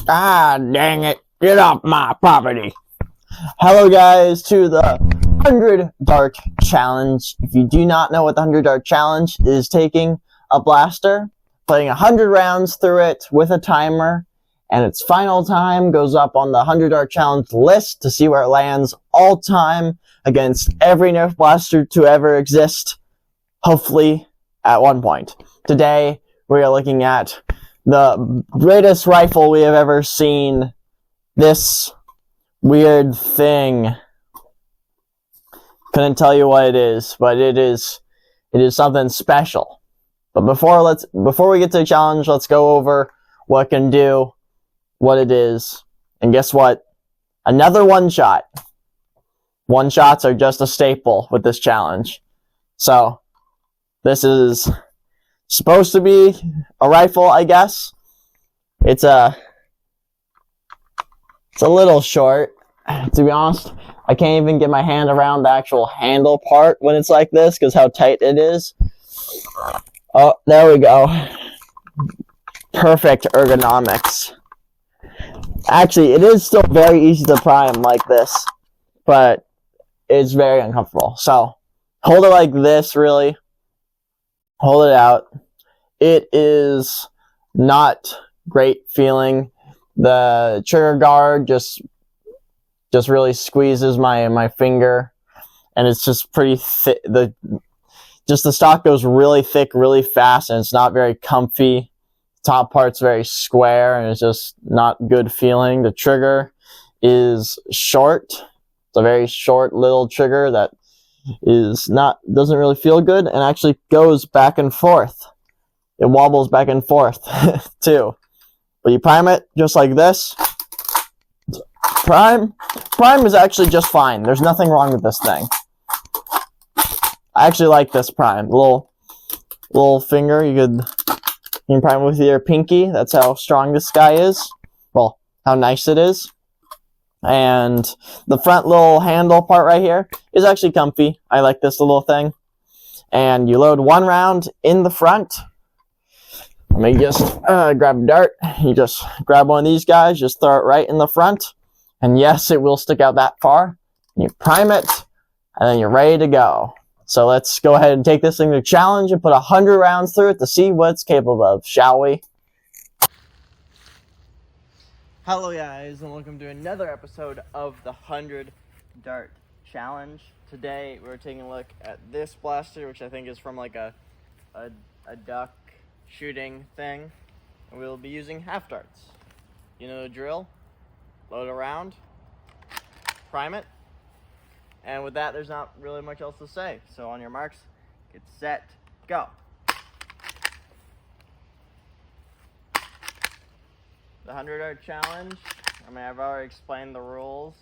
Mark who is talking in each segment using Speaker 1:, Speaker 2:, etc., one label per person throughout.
Speaker 1: Ah, dang it. Get off my property. Hello guys to the 100 Dart Challenge. If you do not know what the 100 Dart Challenge is, taking a blaster, putting 100 rounds through it with a timer, and its final time goes up on the 100 Dart Challenge list to see where it lands all time against every Nerf blaster to ever exist, hopefully at one point. Today we are looking at the greatest rifle we have ever seen. This weird thing. Couldn't tell you what it is, but it is something special. But before we get to the challenge, let's go over what it can do, what it is, and guess what? Another one shot. One shots are just a staple with this challenge. So this is supposed to be a rifle, I guess. It's a little short, to be honest. I can't even get my hand around the actual handle part when it's like this because how tight it is. Oh, there we go. Perfect ergonomics. Actually, it is still very easy to prime like this, but it's very uncomfortable. So, hold it like this, really. Hold it out. It is not great feeling. The trigger guard just really squeezes my finger, and it's just pretty thick. The stock goes really thick, really fast, and it's not very comfy. Top part's very square, and it's just not good feeling. The trigger is short. It's a very short little trigger that doesn't really feel good, and actually goes back and forth. It wobbles back and forth too. But you prime it just like this. Prime is actually just fine. There's nothing wrong with this thing. I actually like this prime. Little finger. You can prime with your pinky. That's how strong this guy is. Well, how nice it is. And the front little handle part right here is actually comfy. I like this little thing. And you load one round in the front. Let me just grab a dart. You just grab one of these guys, just throw it right in the front. And yes, it will stick out that far. You prime it, and then you're ready to go. So let's go ahead and take this thing to challenge and put 100 rounds through it to see what it's capable of, shall we? Hello guys, and welcome to another episode of the 100 Dart Challenge. Today we're taking a look at this blaster, which I think is from like a duck shooting thing. And we'll be using half darts. You know the drill. Load a round, prime it, and with that there's not really much else to say. So on your marks, get set, go. The 100 dart challenge, I mean, I've already explained the rules,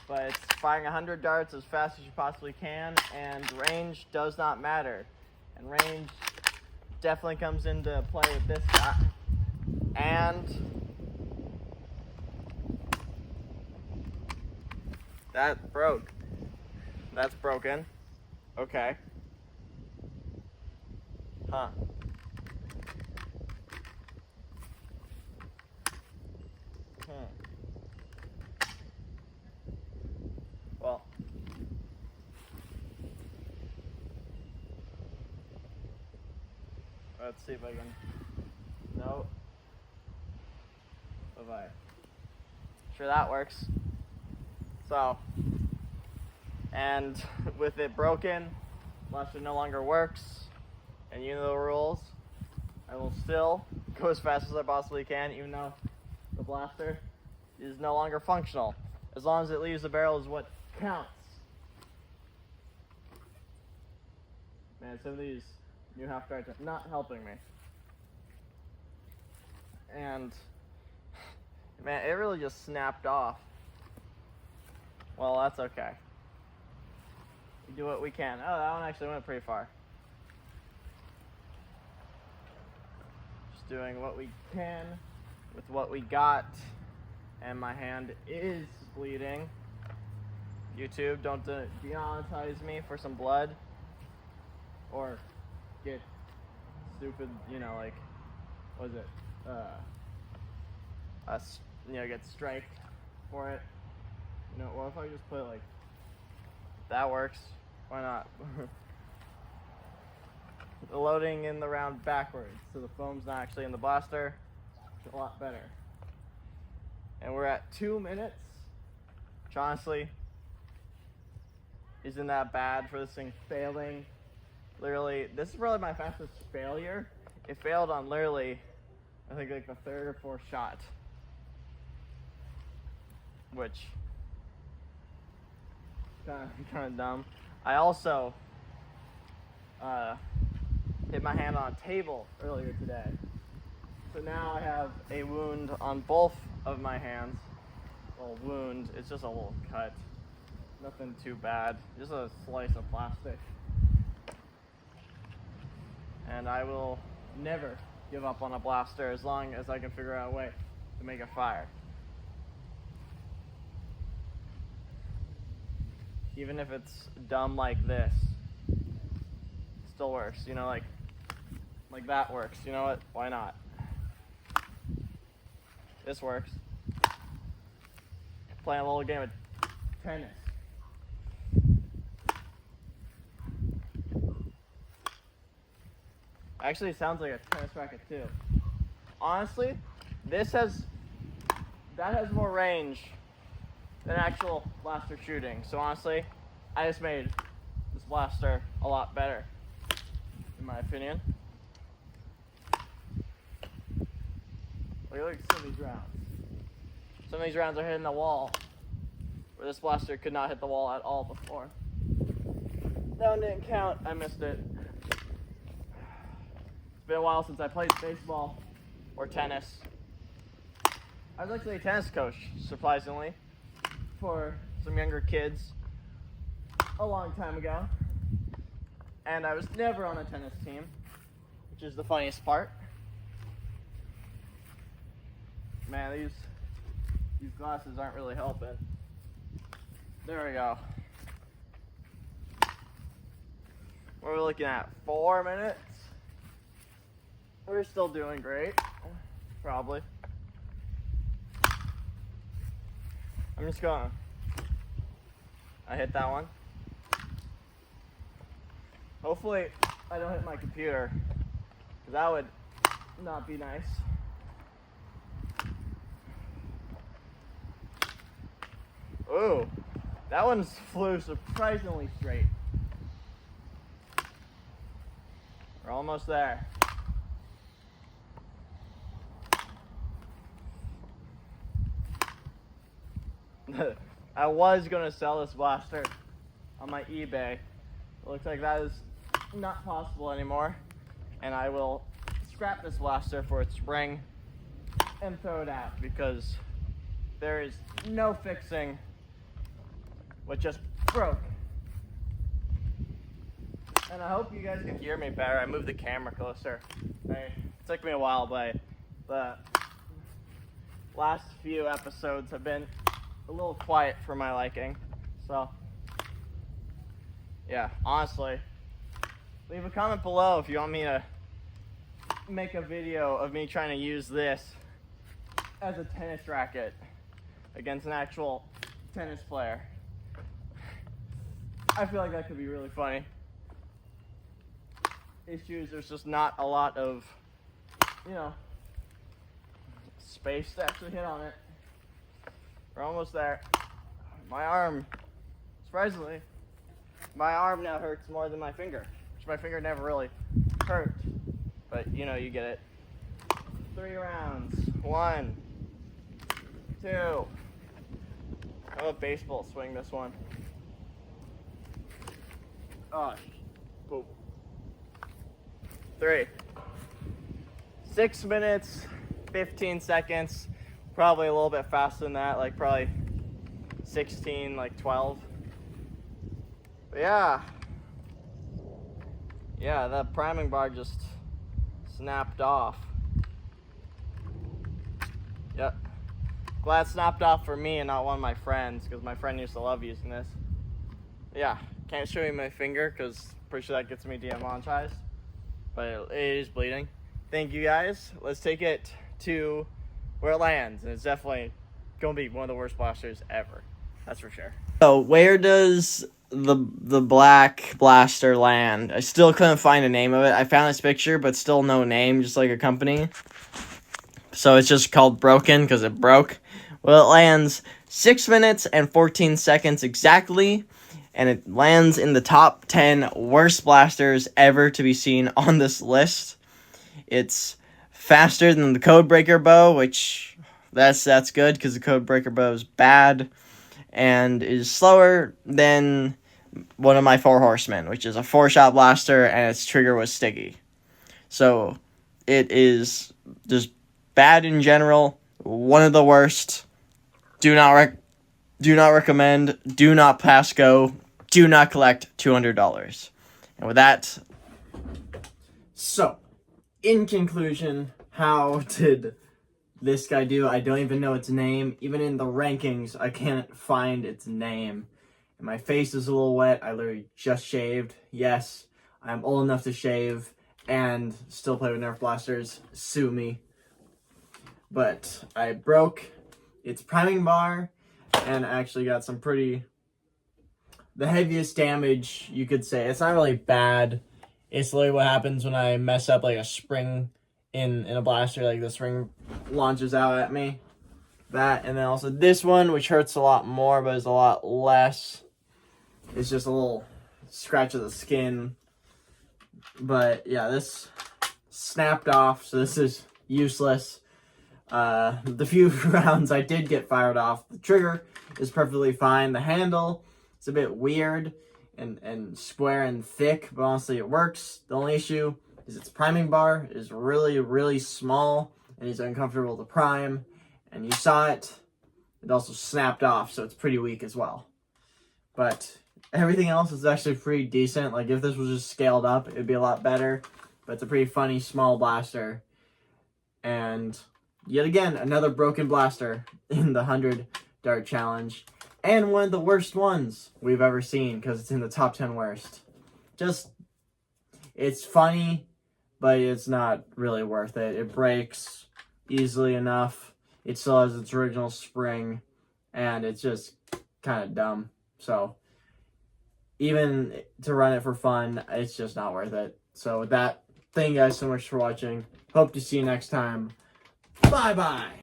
Speaker 1: but it's firing 100 darts as fast as you possibly can, and range does not matter. And range definitely comes into play with this guy. And that broke. That's broken. Okay. Huh. Well. Let's see if I can. No. Bye-bye. Sure, that works. So, and with it broken, blaster no longer works, and you know the rules. I will still go as fast as I possibly can, even though the blaster is no longer functional. As long as it leaves the barrel is what counts. Man, some of these new half darts are not helping me. And man, it really just snapped off. Well, that's okay. We do what we can. Oh, that one actually went pretty far. Just doing what we can with what we got. And my hand is bleeding. YouTube, don't demonetize me for some blood. Or get stupid, you know, like, what is it? Get striked for it. You know, what if I just put like, that works, why not? The loading in the round backwards, so the foam's not actually in the blaster. It's a lot better. And we're at 2 minutes, which honestly isn't that bad for this thing failing. Literally, this is probably my fastest failure. It failed on literally, I think like the third or fourth shot, which kind of dumb. I also hit my hand on a table earlier today, so now I have a wound on both of my hands. Well, wound, it's just a little cut, nothing too bad, just a slice of plastic. And I will never give up on a blaster as long as I can figure out a way to make it fire. Even if it's dumb like this, it still works, you know, like that works, you know what, why not? This works. Playing a little game of tennis. Actually, it sounds like a tennis racket too. Honestly, that has more range than actual blaster shooting. So honestly, I just made this blaster a lot better, in my opinion. Look at some of these rounds. Some of these rounds are hitting the wall, where this blaster could not hit the wall at all before. That one didn't count, I missed it. It's been a while since I played baseball or tennis. I was actually a tennis coach, surprisingly, for some younger kids a long time ago. And I was never on a tennis team, which is the funniest part. Man, these glasses aren't really helping. There we go. What are we looking at? 4 minutes? We're still doing great. Probably. I'm just going. I hit that one. Hopefully I don't hit my computer, because that would not be nice. Ooh, that one flew surprisingly straight. We're almost there. I was gonna sell this blaster on my eBay. It looks like that is not possible anymore, and I will scrap this blaster for its spring and throw it out, because there is no fixing what just broke. And I hope you guys can hear me better. I moved the camera closer. It took me a while, but the last few episodes have been a little quiet for my liking. So, yeah, honestly, leave a comment below if you want me to make a video of me trying to use this as a tennis racket against an actual tennis player. I feel like that could be really funny. Issues, there's just not a lot of, space to actually hit on it. We're almost there. My arm, surprisingly, my arm now hurts more than my finger, which my finger never really hurt, but you get it. 3 rounds. 1, 2. How about baseball swing this one? Oh, boom. 3. 6 minutes, 15 seconds. Probably a little bit faster than that, like probably 16, like 12. But yeah, that priming bar just snapped off. Yep. Glad it snapped off for me and not one of my friends, because my friend used to love using this. Yeah, can't show you my finger because pretty sure that gets me demonetized. but it is bleeding. Thank you guys. Let's take it to where it lands, and it's definitely gonna be one of the worst blasters ever. That's for sure. So where does the black blaster land? I still couldn't find a name of it. I found this picture, but still no name, just like a company. So it's just called Broken because it broke. Well, it lands 6 minutes and 14 seconds exactly, and it lands in the top 10 worst blasters ever to be seen on this list. It's faster than the Codebreaker bow, which that's good because the Codebreaker bow is bad, and is slower than one of my Four Horsemen, which is a 4-shot blaster, and its trigger was sticky. So it is just bad in general. One of the worst. Do not recommend. Do not pass go. Do not collect $200. And with that, so in conclusion, how did this guy do? I don't even know its name. Even in the rankings, I can't find its name. And my face is a little wet. I literally just shaved. Yes, I'm old enough to shave and still play with Nerf blasters. Sue me. But I broke its priming bar and actually got some the heaviest damage you could say. It's not really bad. It's literally what happens when I mess up like a spring in a blaster, like the spring launches out at me. That, and then also this one, which hurts a lot more, but is a lot less. It's just a little scratch of the skin. But yeah, this snapped off, so this is useless. The few rounds I did get fired off, the trigger is perfectly fine. The handle is a bit weird and square and thick, but honestly it works. The only issue is its priming bar is really, really small and is uncomfortable to prime. And you saw it. It also snapped off, so it's pretty weak as well. But everything else is actually pretty decent. Like, if this was just scaled up, it'd be a lot better. But it's a pretty funny, small blaster. And yet again, another broken blaster in the 100 dart challenge. And one of the worst ones we've ever seen, because it's in the top 10 worst. Just, it's funny, but it's not really worth it. It breaks easily enough. It still has its original spring, and it's just kind of dumb. So, even to run it for fun, it's just not worth it. So with that, thank you guys so much for watching. Hope to see you next time. Bye-bye!